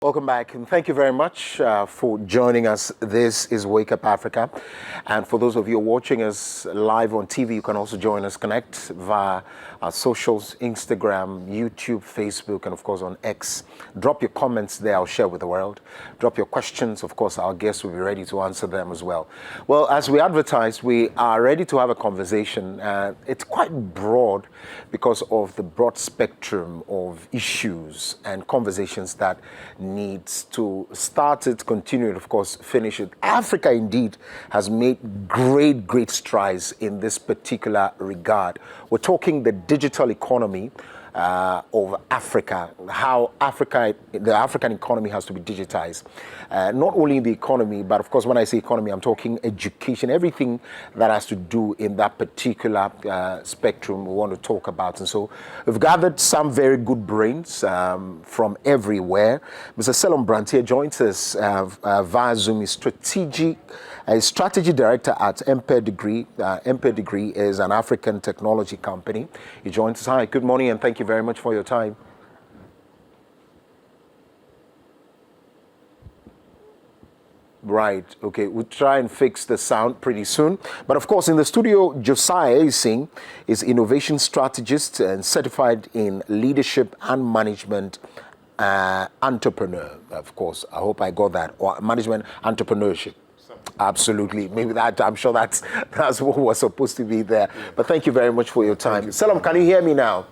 Welcome back, and thank you very much for joining us. This is Wake Up Africa, and for those of you watching us live on TV, you can also join us, connect via our socials, Instagram, YouTube, Facebook, and of course on X. Drop your comments there, I'll share with the world. Drop your questions, of course our guests will be ready to answer them as well. Well, as we advertised, we are ready to have a conversation. It's quite broad because of the broad spectrum of issues and conversations that needs to start it, continue it, of course, finish it. Africa indeed has made great strides in this particular regard. We're talking the digital economy of Africa, how the African economy has to be digitized. Not only the economy, but of course, when I say economy, I'm talking education, everything that has to do in that particular spectrum we want to talk about. And so we've gathered some very good brains from everywhere. Mr. Selom Brantier joins us via Zoom. He's strategy director at MP Degree. MP Degree is an African technology company. He joins us. Hi, good morning, and thank you very much for your time. Right, okay, we'll try and fix the sound pretty soon. But of course, in the studio, Josiah Ising is innovation strategist and certified in leadership and management entrepreneur. Of course, I hope I got that, or management entrepreneurship. Absolutely. Maybe that, I'm sure that's what was supposed to be there. But thank you very much for your time. Selom, can you hear me now?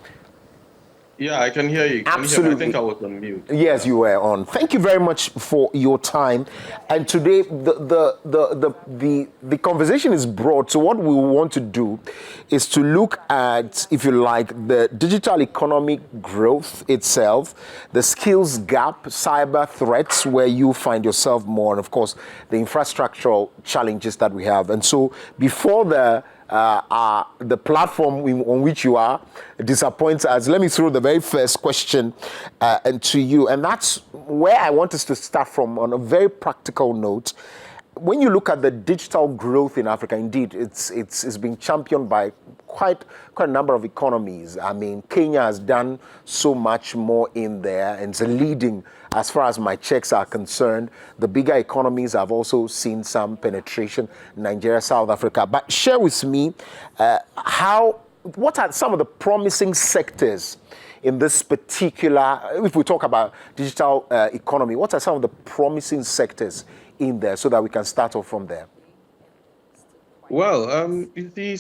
Yeah, I can hear you. Absolutely. I think I was on mute. Yes, you were on. Thank you very much for your time. And today, the conversation is broad. So what we want to do is to look at, if you like, the digital economic growth itself, the skills gap, cyber threats where you find yourself more, and of course, the infrastructural challenges that we have. And so before the platform on which you are disappoints us, let me throw the very first question and to you, and that's where I want us to start from on a very practical note. When you look at the digital growth in Africa, indeed, it's been championed by quite a number of economies. I mean, Kenya has done so much more in there, and it's leading as far as my checks are concerned. The bigger economies have also seen some penetration, Nigeria, South Africa. But share with me what are some of the promising sectors in this particular, if we talk about digital economy, what are some of the promising sectors in there so that we can start off from there? Well, you see,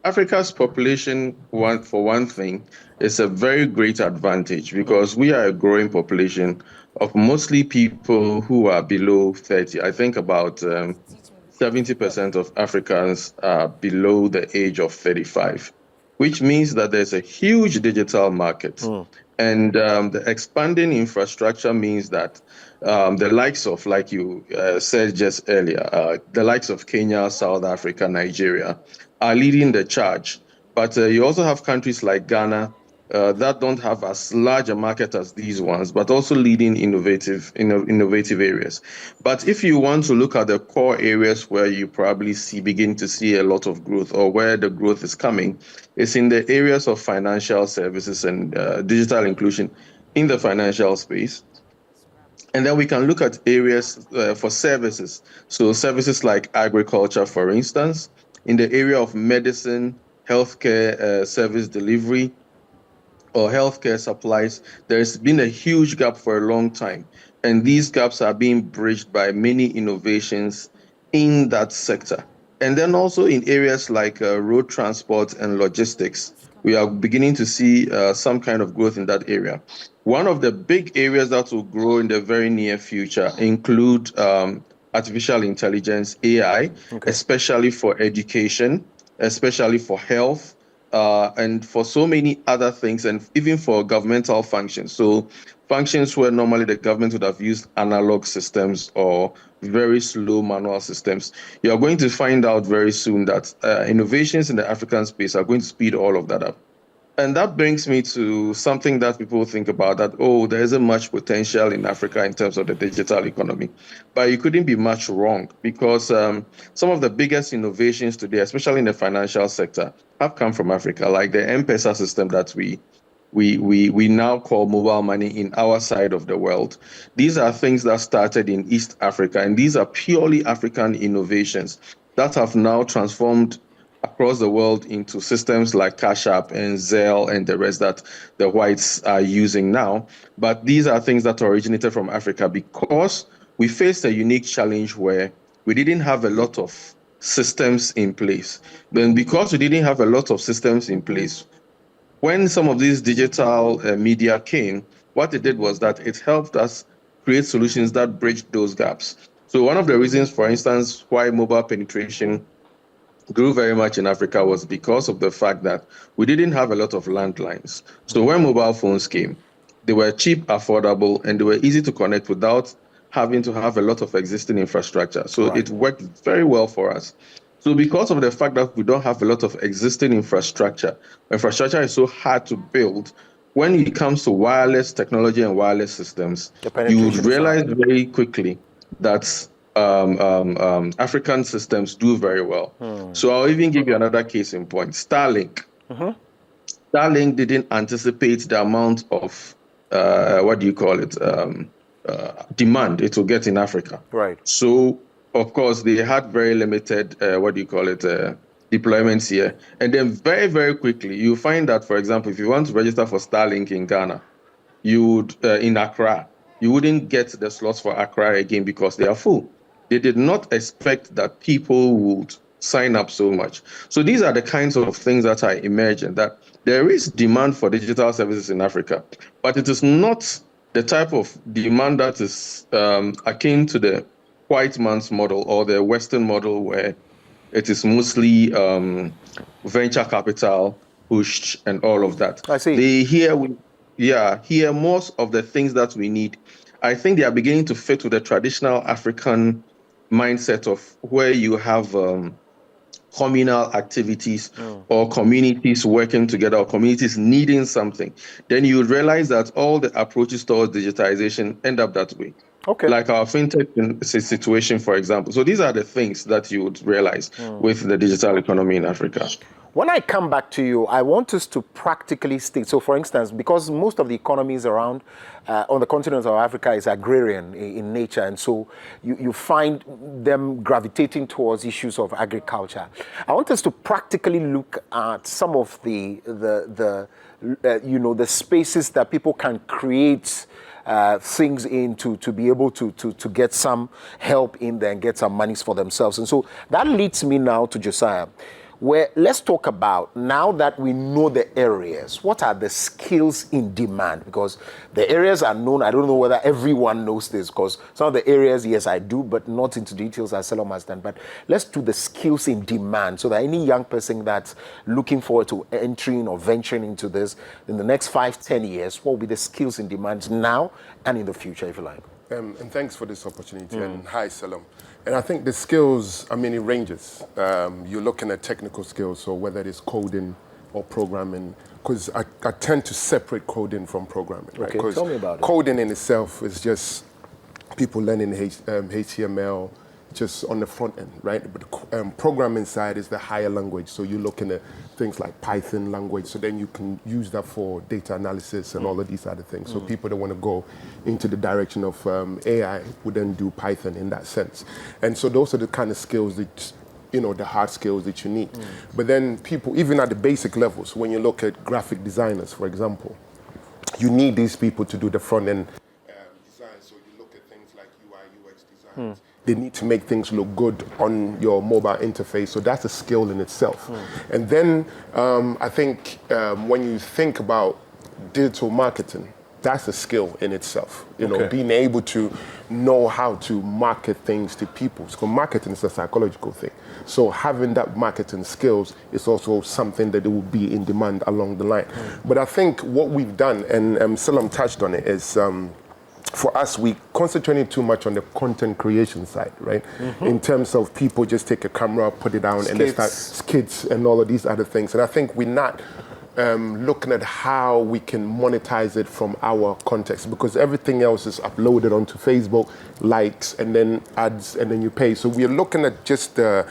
Africa's population, for one thing, is a very great advantage because we are a growing population of mostly people who are below 30. I think about 70% of Africans are below the age of 35, which means that there's a huge digital market. And the expanding infrastructure means that the likes of, like you said just earlier, the likes of Kenya, South Africa, Nigeria are leading the charge. But you also have countries like Ghana that don't have as large a market as these ones, but also leading innovative areas. But if you want to look at the core areas where you probably begin to see a lot of growth, or where the growth is coming, it's in the areas of financial services and digital inclusion in the financial space. And then we can look at areas for services. So services like agriculture, for instance, in the area of medicine, healthcare service delivery, or healthcare supplies, there's been a huge gap for a long time. And these gaps are being bridged by many innovations in that sector. And then also in areas like road transport and logistics, we are beginning to see some kind of growth in that area. One of the big areas that will grow in the very near future include artificial intelligence, AI, especially for education, especially for health, and for so many other things, and even for governmental functions. So functions where normally the government would have used analog systems or very slow manual systems. You are going to find out very soon that innovations in the African space are going to speed all of that up. And that brings me to something that people think about, that, there isn't much potential in Africa in terms of the digital economy. But you couldn't be much wrong, because some of the biggest innovations today, especially in the financial sector, have come from Africa, like the M-Pesa system that we we now call mobile money in our side of the world. These are things that started in East Africa, and these are purely African innovations that have now transformed across the world into systems like Cash App and Zelle and the rest that the whites are using now. But these are things that originated from Africa because we faced a unique challenge where we didn't have a lot of systems in place. Then because we didn't have a lot of systems in place, when some of these digital media came, what it did was that it helped us create solutions that bridged those gaps. So one of the reasons, for instance, why mobile penetration grew very much in Africa was because of the fact that we didn't have a lot of landlines. So when mobile phones came, they were cheap, affordable, and they were easy to connect without having to have a lot of existing infrastructure. So it worked very well for us. So because of the fact that we don't have a lot of existing infrastructure is so hard to build. When it comes to wireless technology and wireless systems, you would realize very quickly that African systems do very well. So I'll even give you another case in point. Starlink. Starlink didn't anticipate the amount of, demand it will get in Africa. Right. So, of course, they had very limited, deployments here. And then very, very quickly, you find that, for example, if you want to register for Starlink in Ghana, you would, in Accra, you wouldn't get the slots for Accra again because they are full. They did not expect that people would sign up so much. So these are the kinds of things that are emerging, that there is demand for digital services in Africa, but it is not the type of demand that is akin to the white man's model or the Western model, where it is mostly venture capital pushed and all of that. I see. They hear most of the things that we need. I think they are beginning to fit with the traditional African mindset of where you have communal activities or communities working together or communities needing something. Then you would realize that all the approaches towards digitization end up that way. Okay. Like our fintech situation, for example. So these are the things that you would realize with the digital economy in Africa. When I come back to you, I want us to practically state. So, for instance, because most of the economies around on the continent of Africa is agrarian in nature, and so you find them gravitating towards issues of agriculture. I want us to practically look at some of the spaces that people can create things in to be able to get some help in there and get some monies for themselves. And so that leads me now to Josiah, where let's talk about, now that we know the areas, what are the skills in demand? Because the areas are known. I don't know whether everyone knows this, because some of the areas, yes, I do, but not into details as Selom has done. But let's do the skills in demand, so that any young person that's looking forward to entering or venturing into this in the next 5-10 years, what will be the skills in demand now and in the future, if you like? And thanks for this opportunity, and hi, Selom. And I think the skills, it ranges. You're looking at technical skills, so whether it is coding or programming, because I tend to separate coding from programming. Right? Okay, tell me about it. Coding in itself is just people learning HTML just on the front end, right? But the programming side is the higher language, so you're looking at things like Python language, so then you can use that for data analysis and all of these other things. So people that want to go into the direction of AI would then do Python in that sense. And so those are the kind of skills that, the hard skills that you need. But then people, even at the basic levels, when you look at graphic designers, for example, you need these people to do the front end design. So you look at things like UI, UX designs. They need to make things look good on your mobile interface. So that's a skill in itself. And then I think when you think about digital marketing, that's a skill in itself. Being able to know how to market things to people. Because marketing is a psychological thing. So having that marketing skills is also something that it will be in demand along the line. But I think what we've done, and Selom touched on it, is for us, we concentrated too much on the content creation side, right? In terms of people just take a camera, put it down, and they start skits and all of these other things. And I think we're not looking at how we can monetize it from our context, because everything else is uploaded onto Facebook, likes, and then ads, and then you pay. So we're looking at just the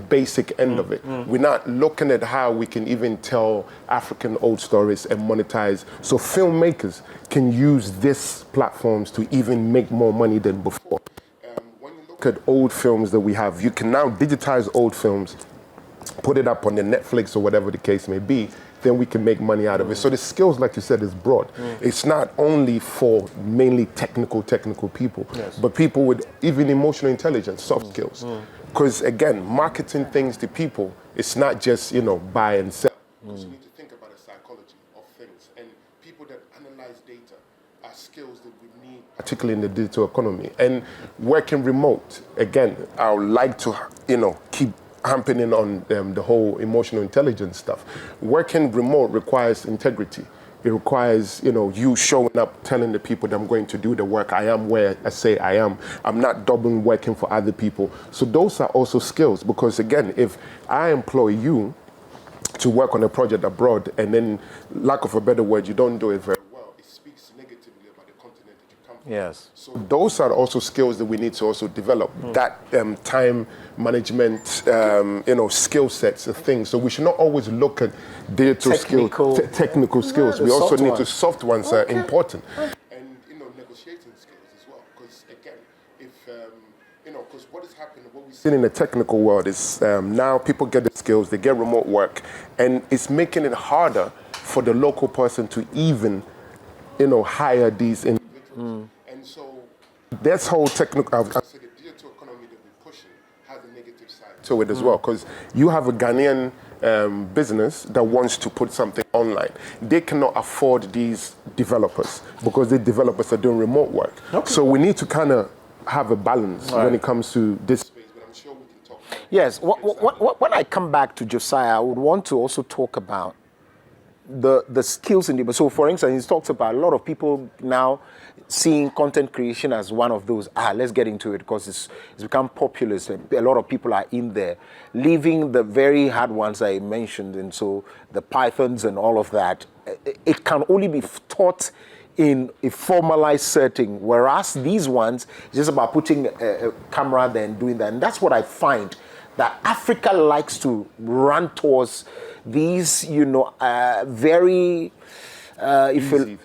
basic end of it. We're not looking at how we can even tell African old stories and monetize. So filmmakers can use these platforms to even make more money than before. When you look at old films that we have, you can now digitize old films, put it up on the Netflix or whatever the case may be, then we can make money out of it. So the skills, like you said, is broad. It's not only for mainly technical people, but people with even emotional intelligence, soft skills. Because again, marketing things to people, it's not just, buy and sell. Because you need to think about the psychology of things. And people that analyze data are skills that we need, particularly in the digital economy. And working remote, again, I would like to, keep happening on the whole emotional intelligence stuff. Working remote requires integrity. It requires, you showing up, telling the people that I'm going to do the work. I am where I say I am. I'm not doubling working for other people. So those are also skills, because again, if I employ you to work on a project abroad and then, lack of a better word, you don't do it very well, it speaks negatively about the continent that you come from. Yes. So those are also skills that we need to also develop. That time management, skill sets of things. So we should not always look at digital technical skills. We also need to soft ones are important. And negotiating skills as well. Because again, if because what is happening, what we see in the technical world is now people get the skills, they get remote work, and it's making it harder for the local person to even hire these individuals. And so that's whole technical, I say the digital economy that we're pushing has a negative side to it as well, because you have a Ghanaian business that wants to put something online. They cannot afford these developers because the developers are doing remote work. Okay. So we need to kind of have a balance when it comes to this space, but I'm sure we can talk about it. Yes, when I come back to Josiah, I would want to also talk about the skills in the, so for instance, he talks about a lot of people now seeing content creation as one of those, let's get into it because it's become populous. A lot of people are in there, leaving the very hard ones I mentioned, and so the Pythons and all of that, it can only be taught in a formalized setting, whereas these ones, it's just about putting a camera there and doing that. And that's what I find, that Africa likes to run towards these, very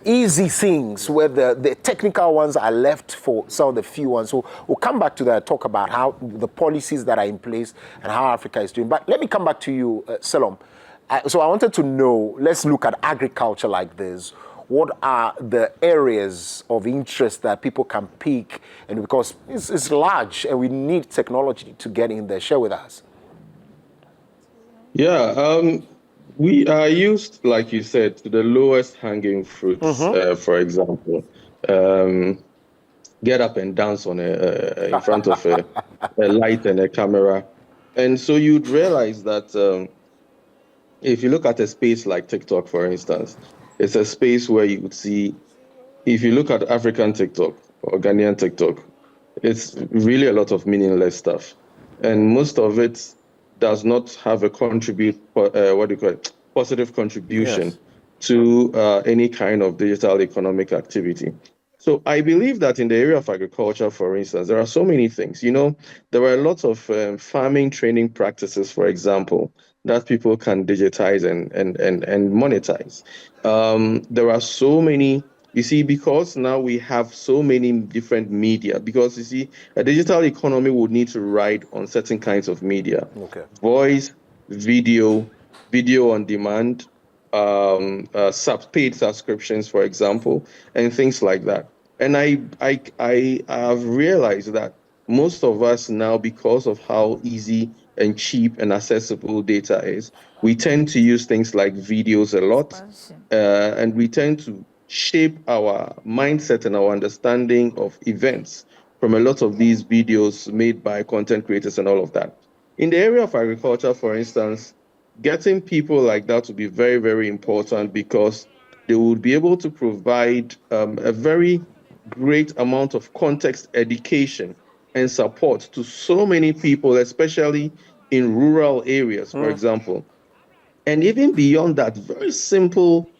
easy things, where the technical ones are left for some of the few ones. So we'll come back to that, talk about how the policies that are in place and how Africa is doing. But let me come back to you, Selom. So I wanted to know, let's look at agriculture like this. What are the areas of interest that people can pick? And because it's large and we need technology to get in there. Share with us. Yeah, we are used, like you said, to the lowest hanging fruits. For example, get up and dance on in front of a light and a camera. And so you'd realize that if you look at a space like TikTok, for instance, it's a space where you would see, if you look at African TikTok or Ghanaian TikTok, it's really a lot of meaningless stuff. And most of it does not have a positive contribution to any kind of digital economic activity. So I believe that in the area of agriculture, for instance, there are so many things. There are lots of farming training practices, for example, that people can digitize and monetize. There are so many, because now we have so many different media, because a digital economy would need to ride on certain kinds of media. Okay. Voice, video on demand, paid subscriptions, for example, and things like that. And I have realized that most of us now, because of how easy and cheap and accessible data is, we tend to use things like videos a lot, and we tend to shape our mindset and our understanding of events from a lot of these videos made by content creators and all of that. In the area of agriculture, for instance, getting people like that to be very, very important, because they would be able to provide a very great amount of context education and support to so many people, especially in rural areas, for example. And even beyond that, very simple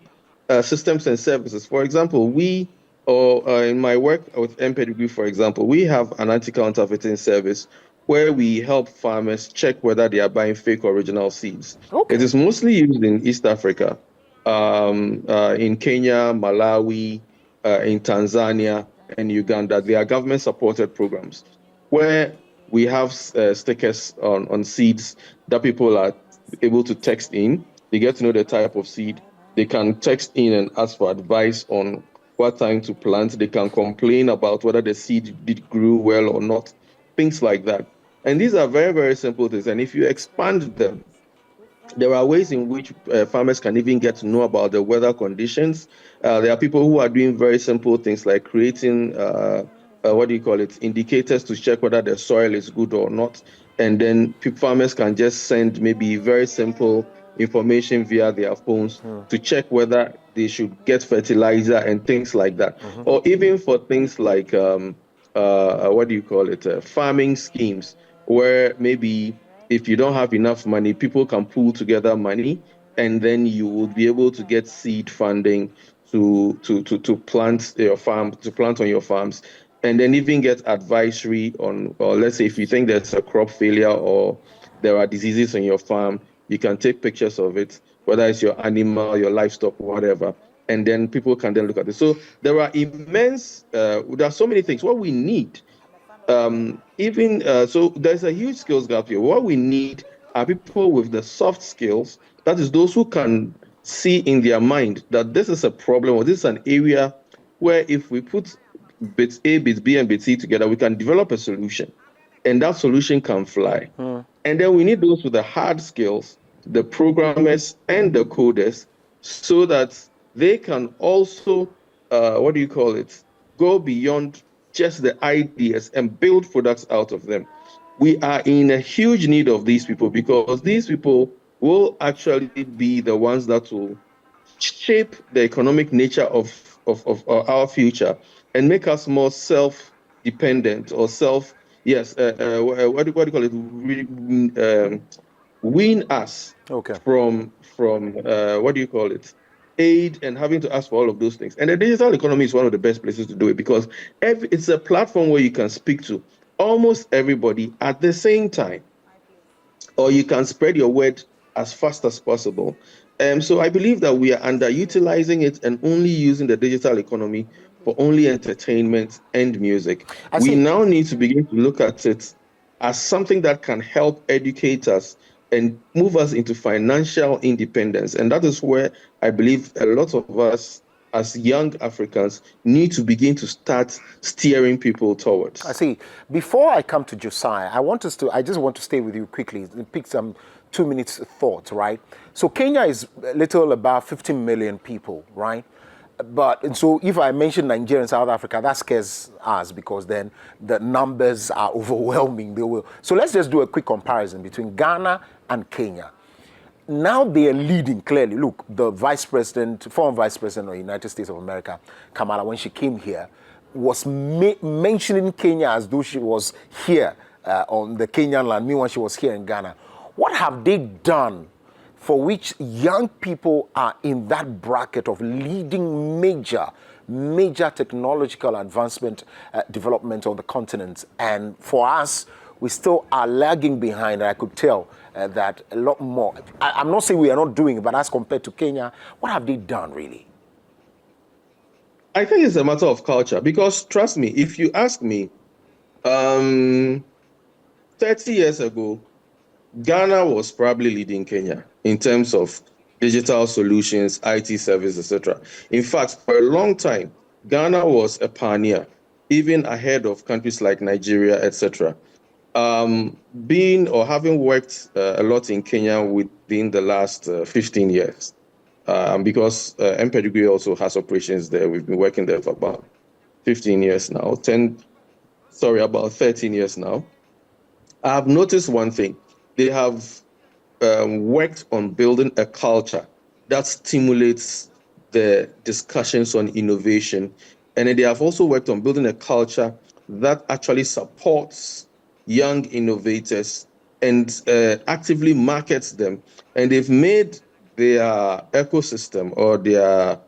systems and services. For example, in my work with MPedigree, for example, we have an anti-counterfeiting service where we help farmers check whether they are buying fake original seeds. It Okay. is mostly used in East Africa, in Kenya, Malawi, in Tanzania, and Uganda. They are government-supported programs where we have stickers on seeds that people are able to text in. They get to know the type of seed. They can text in and ask for advice on what time to plant. They can complain about whether the seed did grew well or not, things like that. And these are very, very simple things. And if you expand them, there are ways in which farmers can even get to know about the weather conditions. There are people who are doing very simple things like creating, what do you call it, indicators to check whether the soil is good or not. And then farmers can just send maybe very simple information via their phones to check whether they should get fertilizer and things like that. Or even for things like, what do you call it, farming schemes, where maybe if you don't have enough money, people can pool together money, and then you will be able to get seed funding to plant your farm, to plant on your farms, and then even get advisory on, or let's say if you think there's a crop failure or there are diseases on your farm, you can take pictures of it, whether it's your animal, your livestock, whatever, and then people can then look at it. So there are there are so many things. What we need, so there's a huge skills gap here. What we need are people with the soft skills, that is those who can see in their mind that this is a problem or this is an area where if we put bits A, bits B, and bits C together, we can develop a solution, and that solution can fly. And then we need those with the hard skills, the programmers and the coders, so that they can also, what do you call it, go beyond just the ideas and build products out of them. We are in a huge need of these people, because these people will actually be the ones that will shape the economic nature of our future and make us more self-dependent or what do you call it? Wean us Okay. from what do you call it? Aid and having to ask for all of those things. And the digital economy is one of the best places to do it, because it's a platform where you can speak to almost everybody at the same time, or you can spread your word as fast as possible. So I believe that we are underutilizing it and only using the digital economy for only entertainment and music. I We see. now need to begin to look at it as something that can help educate us and move us into financial independence. And that is where I believe a lot of us as young Africans need to begin to start steering people towards. I see. Before I come to Josiah, I just want to stay with you quickly and pick some 2 minutes thoughts, right? So Kenya is a little about 15 million people, right? And so if I mention Nigeria and South Africa, that scares us, because then the numbers are overwhelming. So let's just do a quick comparison between Ghana and Kenya. Now they are leading clearly. Look, the former vice president of the United States of America, Kamala, when she came here, was mentioning Kenya as though she was here on the Kenyan land, meanwhile she was here in Ghana. What have they done for which young people are in that bracket of leading major technological advancement, development on the continent? And for us, we still are lagging behind. I could tell that a lot more. I'm not saying we are not doing it, but as compared to Kenya, what have they done really? I think it's a matter of culture, because trust me, if you ask me, 30 years ago, Ghana was probably leading Kenya in terms of digital solutions, IT services, etc. In fact, for a long time, Ghana was a pioneer, even ahead of countries like Nigeria, etc. Having worked a lot in Kenya within the last 15 years, because MPedigree also has operations there. We've been working there for about 15 years now, about 13 years now. I've noticed one thing. They have worked on building a culture that stimulates the discussions on innovation. And they have also worked on building a culture that actually supports young innovators and actively markets them. And they've made their ecosystem or their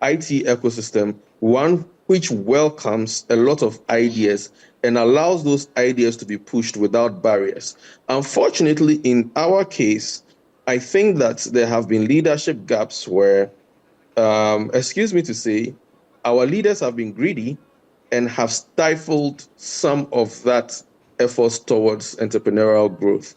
IT ecosystem one which welcomes a lot of ideas and allows those ideas to be pushed without barriers. Unfortunately, in our case, I think that there have been leadership gaps where, excuse me to say, our leaders have been greedy and have stifled some of that efforts towards entrepreneurial growth.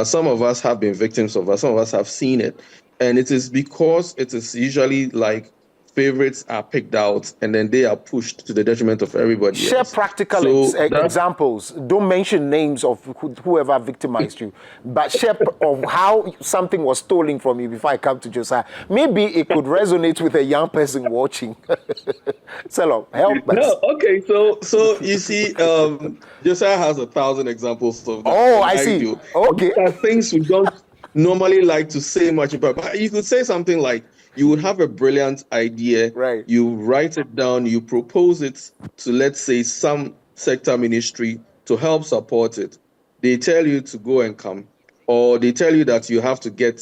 Some of us have been victims of that. Some of us have seen it. And it is because it is usually like favorites are picked out and then they are pushed to the detriment of everybody Share else. practical So examples. Don't mention names of whoever victimized you, but share of how something was stolen from you before I come to Josiah. Maybe it could resonate with a young person watching. Selo, help us. no, okay, so you see, Josiah has 1,000 examples of that. Oh, and I see. do. Okay. These are things we don't normally like to say much about. But you could say something like, you would have a brilliant idea, Right. you write it down, you propose it to, let's say, some sector ministry to help support it. They tell you to go and come, or they tell you that you have to get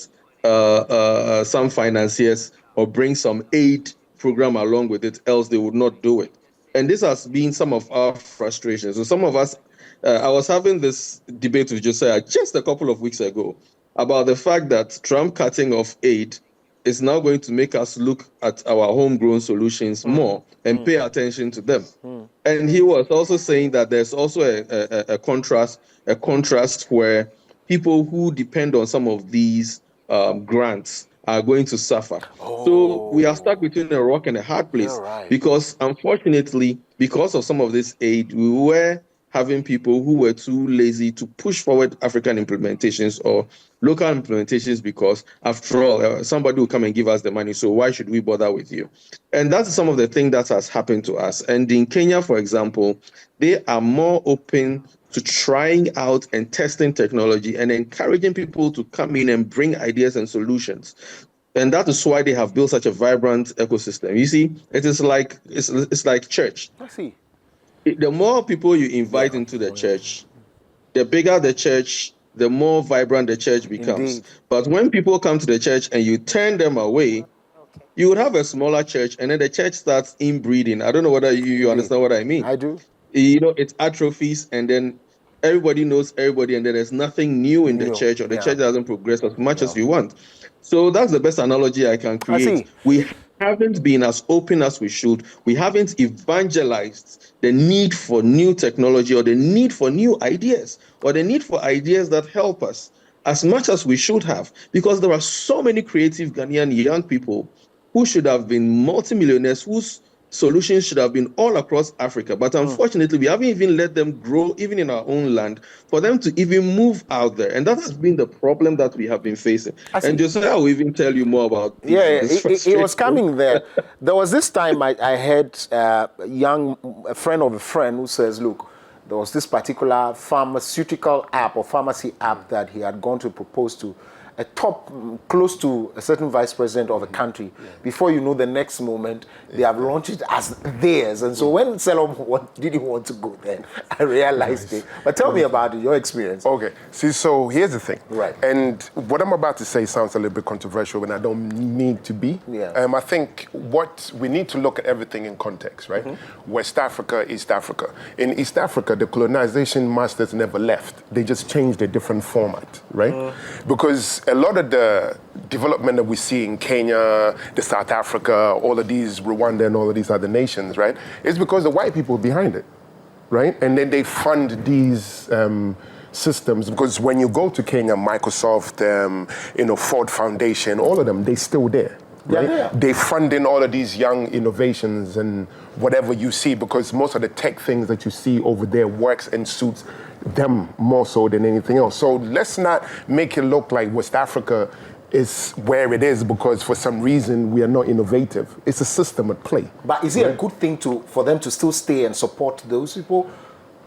some financiers or bring some aid program along with it, else they would not do it. And this has been some of our frustrations. So some of us, I was having this debate with Josiah just a couple of weeks ago about the fact that Trump cutting off aid is now going to make us look at our homegrown solutions more and pay attention to them. And he was also saying that there's also a contrast where people who depend on some of these grants are going to suffer. So we are stuck between a rock and a hard place. Right. Because unfortunately, because of some of this aid, we were having people who were too lazy to push forward African implementations or local implementations because, after all, somebody will come and give us the money, so why should we bother with you? And that's some of the thing that has happened to us. And in Kenya, for example, they are more open to trying out and testing technology and encouraging people to come in and bring ideas and solutions. And that is why they have built such a vibrant ecosystem. You see, it is like it's like church. I see. The more people you invite into the church, the bigger the church, the more vibrant the church becomes. Indeed. But when people come to the church and you turn them away, you would have a smaller church and then the church starts inbreeding. I don't know whether you understand what I mean. I do. You know, it atrophies and then everybody knows everybody and then there's nothing new in the New, church, or the yeah. church doesn't progress as much as you want. So that's the best analogy I can create. see. We haven't been as open as we should. We haven't evangelized the need for new technology or the need for new ideas or the need for ideas that help us as much as we should have, because there are so many creative Ghanaian young people who should have been multimillionaires, whose solutions should have been all across Africa. But unfortunately, we haven't even let them grow even in our own land for them to even move out there. And that has been the problem that we have been facing. And Josiah will even tell you more about it was coming there. There was this time I heard a friend of a friend who says, look, there was this particular pharmaceutical app or pharmacy app that he had gone to propose to a top, close to a certain vice president of a country. Before you know, the next moment, they have launched it as theirs. And so when Salom didn't want to go there, I realized it. But tell me about it, your experience. Okay, see, so here's the thing. Right. And what I'm about to say sounds a little bit controversial, and I don't need to be. Yeah. I think what we need to look at everything in context, right? West Africa, East Africa. In East Africa, the colonization masters never left. They just changed a different format, right? Because a lot of the development that we see in Kenya, the South Africa, all of these, Rwanda and all of these other nations, right, is because the white people are behind it, right? And then they fund these systems, because when you go to Kenya, Microsoft, Ford Foundation, all of them, they're still there. Right? Yeah, They're funding all of these young innovations and whatever you see, because most of the tech things that you see over there works and suits them more so than anything else. So let's not make it look like West Africa is where it is because for some reason we are not innovative. It's a system at play. But is it a good thing for them to still stay and support those people?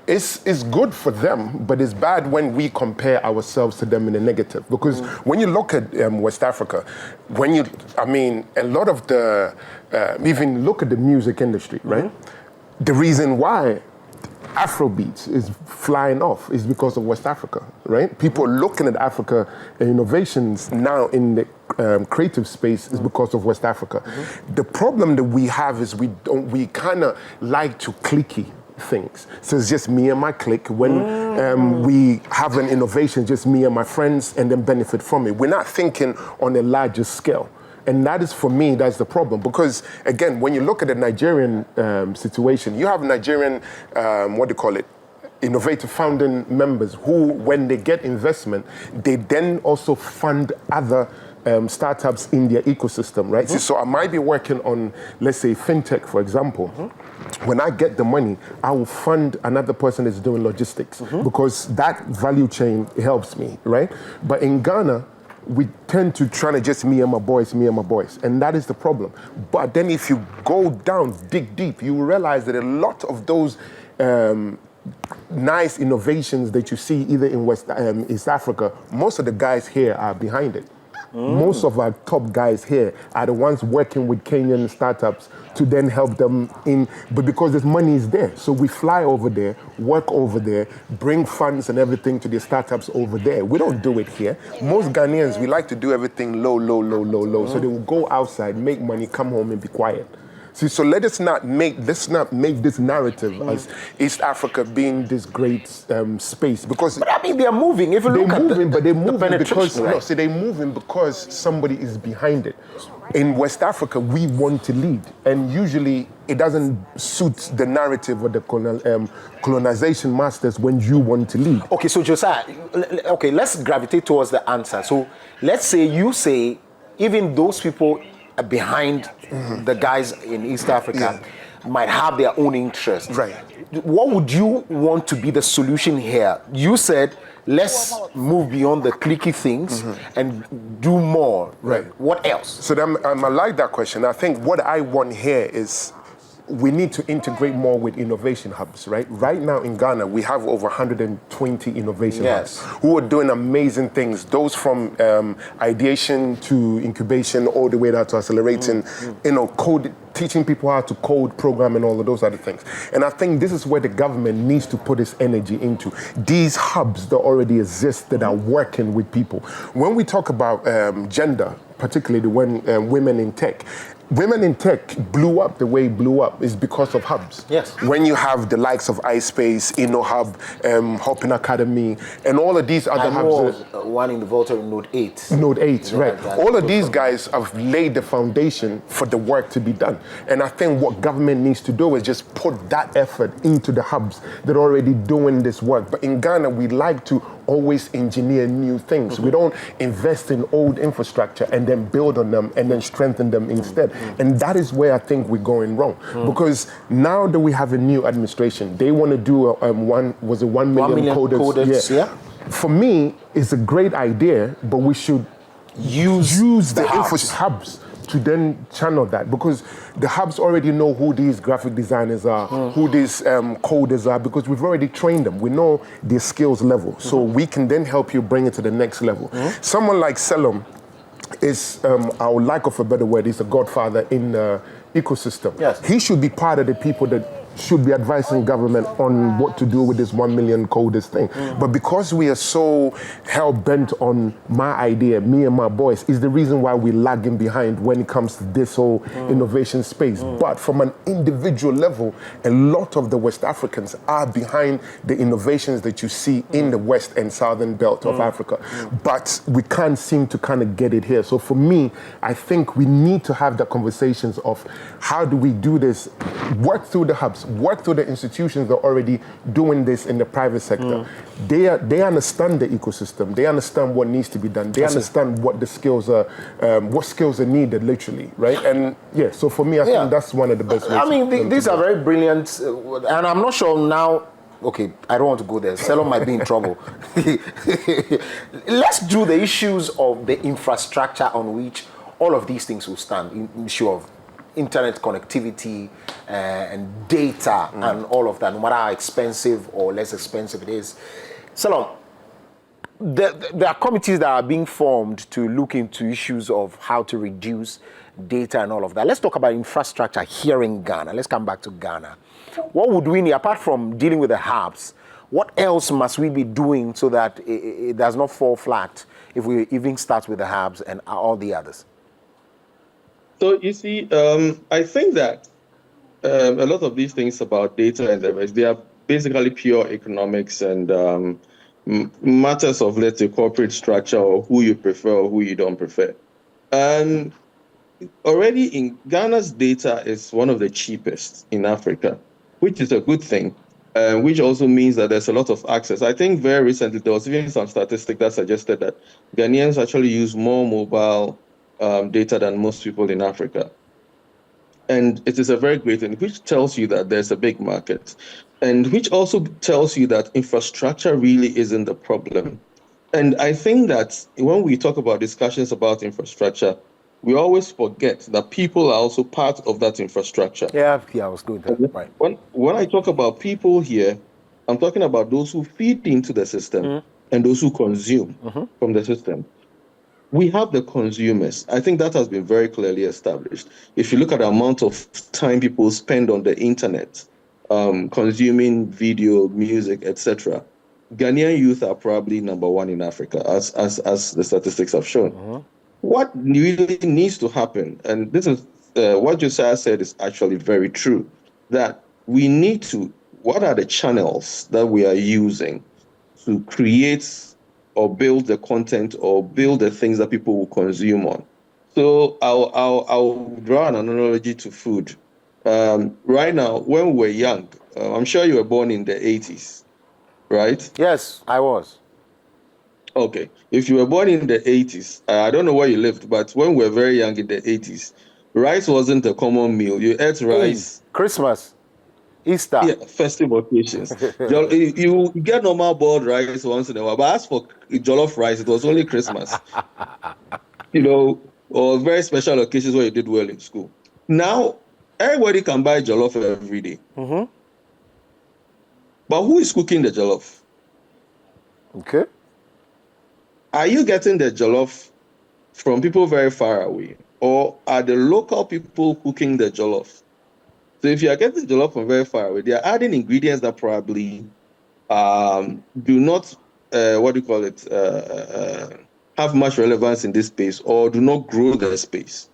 It's good for them, but it's bad when we compare ourselves to them in a negative. Because when you look at West Africa, a lot of the, even look at the music industry, right? The reason why Afrobeats is flying off is because of West Africa, right? People are looking at Africa and innovations now in the creative space is because of West Africa. The problem that we have is we kind of like to cliquey things. So it's just me and my clique. When we have an innovation, just me and my friends, and then benefit from it. We're not thinking on a larger scale. And that is, for me, that's the problem. Because, again, when you look at the Nigerian situation, you have Nigerian, innovative founding members who, when they get investment, they then also fund other startups in their ecosystem, right? So I might be working on, let's say, fintech, for example. When I get the money, I will fund another person that's doing logistics because that value chain helps me, right? But in Ghana, we tend to try to just me and my boys, and that is the problem. But then if you go down, dig deep, you will realize that a lot of those nice innovations that you see either in East Africa, most of the guys here are behind it. Most of our top guys here are the ones working with Kenyan startups to then help them in, but because this money is there. So we fly over there, work over there, bring funds and everything to the startups over there. We don't do it here. Most Ghanaians, we like to do everything low. So they will go outside, make money, come home and be quiet. See, so let's not make this narrative as East Africa being this great space, because. But I mean, they're moving. If you look at they're moving because right? they're moving because somebody is behind it. In West Africa, we want to lead, and usually it doesn't suit the narrative of the colonization masters when you want to lead. Okay, so Josiah, okay, let's gravitate towards the answer. So let's say you say even those people behind the guys in East Africa might have their own interests. Right. What would you want to be the solution here? You said, let's move beyond the cliquey things and do more. Right. What else? So then, I like that question. I think what I want here is we need to integrate more with innovation hubs, right? Right now in Ghana, we have over 120 innovation hubs who are doing amazing things. Those from ideation to incubation, all the way down to accelerating, code, teaching people how to code, program, and all of those other things. And I think this is where the government needs to put its energy into. These hubs that already exist that are working with people. When we talk about gender, particularly when women in tech, women in tech blew up the way it blew up is because of hubs. Yes. When you have the likes of iSpace, InnoHub, Hopping Academy, and all of these other hubs. One in the Volta Node 8. Node 8, right. All of these guys have laid the foundation for the work to be done. And I think what government needs to do is just put that effort into the hubs that are already doing this work. But in Ghana, we like to always engineer new things. We don't invest in old infrastructure and then build on them and then strengthen them instead. And that is where I think we're going wrong. Because now that we have a new administration, they want to do 1 million coders. Yeah. For me, it's a great idea, but we should use the hubs to then channel that, because the hubs already know who these graphic designers are, who these coders are, because we've already trained them. We know their skills level, so we can then help you bring it to the next level. Someone like Selim is, I would like of a better word, is a godfather in the ecosystem. Yes. He should be part of the people that should be advising government on what to do with this 1 million coders thing. But because we are so hell-bent on my idea, me and my boys, is the reason why we're lagging behind when it comes to this whole innovation space. But from an individual level, a lot of the West Africans are behind the innovations that you see in the West and Southern belt of Africa. But we can't seem to kind of get it here. So for me, I think we need to have the conversations of how do we do this, work through the hubs, work through the institutions that are already doing this in the private sector. They understand the ecosystem. They understand what needs to be done. They understand what the skills are, what skills are needed, literally, right? And so for me, I think that's one of the best ways. I mean, these are very brilliant, and I'm not sure now. Okay, I don't want to go there. Selim might be in trouble. Let's do the issues of the infrastructure on which all of these things will stand. Issue of internet connectivity and data and all of that, no matter how expensive or less expensive it is. Selim, there are committees that are being formed to look into issues of how to reduce data and all of that. Let's talk about infrastructure here in Ghana. Let's come back to Ghana. What would we need, apart from dealing with the hubs, What else must we be doing so that it does not fall flat if we even start with the hubs and all the others? So you see, I think that a lot of these things about data and the rest, they are basically pure economics and matters of, let's say, corporate structure or who you prefer or who you don't prefer. Already in Ghana's data is one of the cheapest in Africa, which is a good thing, which also means that there's a lot of access. I think very recently there was even some statistic that suggested that Ghanaians actually use more mobile data than most people in Africa. And it is a very great thing, which tells you that there's a big market, and which also tells you that infrastructure really isn't the problem. And I think that when we talk about discussions about infrastructure, we always forget that people are also part of that infrastructure. Yeah, I was doing that. Right. When I talk about people here, I'm talking about those who feed into the system and those who consume from the system. We have the consumers. I think that has been very clearly established. If you look at the amount of time people spend on the internet, consuming video, music, etc., Ghanaian youth are probably number one in Africa, as the statistics have shown. What really needs to happen, and this is what Josiah said is actually very true, that we need to, what are the channels that we are using to create or build the content or build the things that people will consume on? So I'll draw an analogy to food. Right now, when we were young, I'm sure you were born in the 80s, right? Yes, I was. Okay. If you were born in the 80s, I don't know where you lived, but when we were very young in the 80s, rice wasn't a common meal. You ate rice. Christmas, Easter. Yeah, festive occasions. You get normal boiled rice once in a while, but as for jollof rice, it was only Christmas. Or very special occasions where you did well in school. Now, everybody can buy jollof every day. But who is cooking the jollof? Okay. Are you getting the jollof from people very far away, or are the local people cooking the jollof? So if you are getting the jollof from very far away, they are adding ingredients that probably do not, have much relevance in this space or do not grow the space.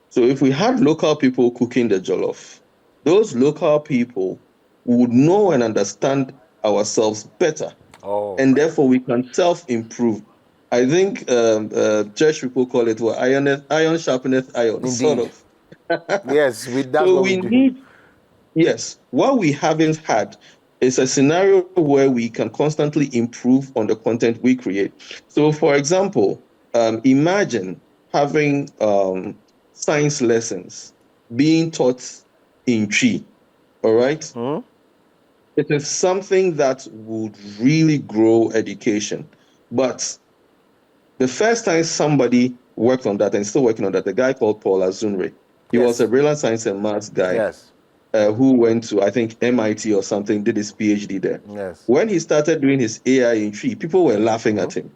So if we had local people cooking the jollof, those local people would know and understand ourselves better. And therefore we can self-improve. I think church people call it what? Iron sharpeneth iron. Indeed. Sort of. Yes, that's so what we do. need. Yes, what we haven't had is a scenario where we can constantly improve on the content we create. So, for example, imagine having science lessons being taught in Tree. All right. It is something that would really grow education. But the first time somebody worked on that and still working on that, a guy called Paul Azunre, he was a brilliant science and maths guy. Yes. Who went to, I think, MIT or something, did his PhD there. Yes. When he started doing his AI in Tree, people were laughing at him.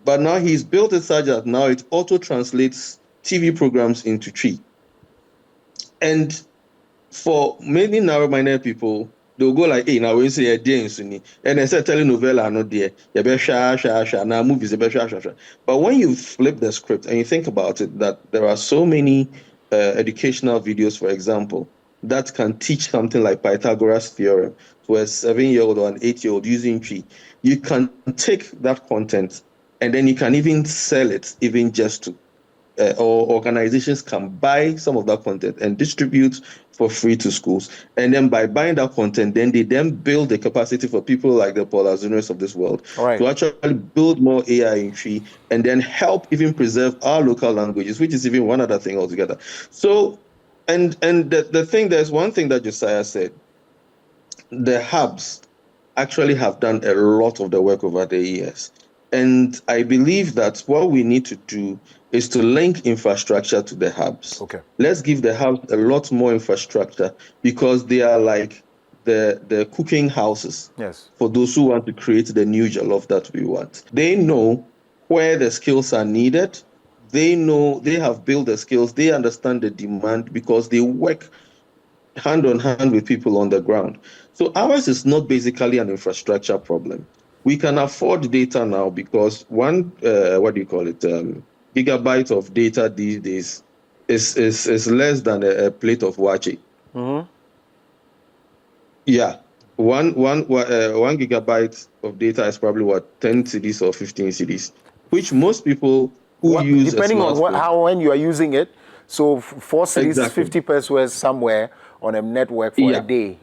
But now he's built it such that now it auto-translates TV programs into Tree. And for many narrow-minded people, they'll go like, hey, now we say a day in Sunni. And they say telenovela are not there. Now movies, but when you flip the script and you think about it, that there are so many educational videos, for example, that can teach something like Pythagoras theorem to a 7-year-old or an 8-year-old using Tree. You can take that content and then you can even sell it, even just to, or organizations can buy some of that content and distribute for free to schools. And then by buying that content, then they build the capacity for people like the Paul Azunres of this world to actually build more AI in Tree and then help even preserve our local languages, which is even one other thing altogether. So, and the thing, there's one thing that Josiah said. The hubs actually have done a lot of the work over the years. And I believe that what we need to do is to link infrastructure to the hubs. Okay. Let's give the hubs a lot more infrastructure because they are like the cooking houses. Yes. For those who want to create the new jollof that we want. They know where the skills are needed. They know, they have built the skills. They understand the demand because they work hand on hand with people on the ground. So ours is not basically an infrastructure problem. We can afford data now because one, gigabyte of data these days is less than a plate of wache. Yeah, one gigabyte of data is probably what, 10 cedis or 15 cedis, which most people who use depending a on smartphone, when you are using it. So 4 cities is exactly, 50 pesos somewhere on a network for a yeah, day,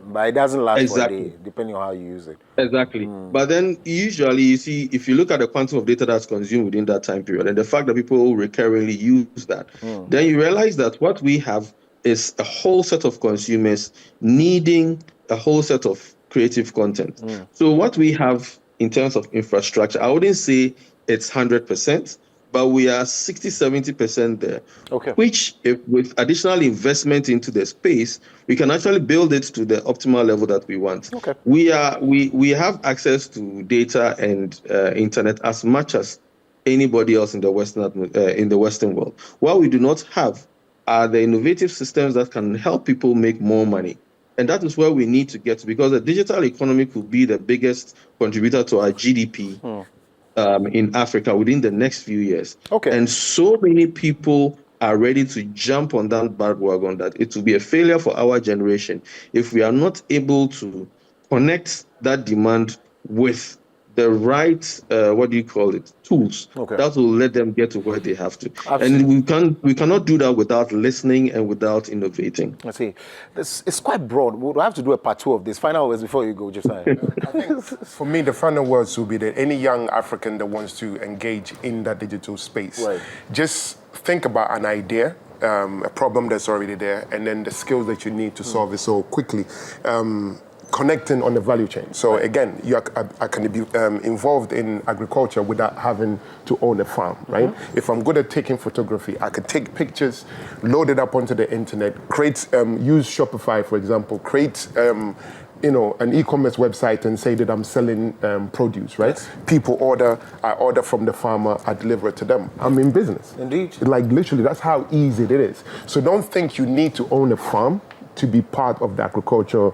but it doesn't last for a exactly. day, depending on how you use it. Exactly. But then usually you see, if you look at the quantum of data that's consumed within that time period and the fact that people recurringly use that, then you realize that what we have is a whole set of consumers needing a whole set of creative content. So what we have in terms of infrastructure, I wouldn't say it's 100%, but we are 60-70% there. Okay. Which, if with additional investment into the space, we can actually build it to the optimal level that we want. Okay. We have access to data and internet as much as anybody else in the Western world. What we do not have are the innovative systems that can help people make more money. And that is where we need to get to, because the digital economy could be the biggest contributor to our GDP in Africa within the next few years. Okay. And so many people are ready to jump on that bandwagon that it will be a failure for our generation if we are not able to connect that demand with the right, tools that will let them get to where they have to. Absolutely. And we cannot do that without listening and without innovating. I see. It's quite broad. We'll have to do a part 2 of this. Final words before you go, Josiah. I think for me, the final words will be that any young African that wants to engage in that digital space, just think about an idea, a problem that's already there, and then the skills that you need to solve it so quickly. Connecting on the value chain. So again, I can be involved in agriculture without having to own a farm, right? If I'm good at taking photography, I could take pictures, load it up onto the internet, use Shopify, for example, create an e-commerce website and say that I'm selling produce, right? Yes. People order, I order from the farmer, I deliver it to them. I'm in business. Indeed. Like literally, that's how easy it is. So don't think you need to own a farm to be part of the agriculture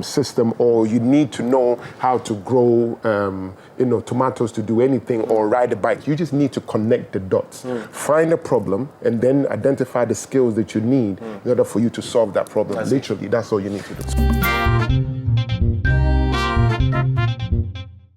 system, or you need to know how to grow tomatoes to do anything or ride a bike. You just need to connect the dots. Find a problem and then identify the skills that you need in order for you to solve that problem. Literally, that's all you need to do.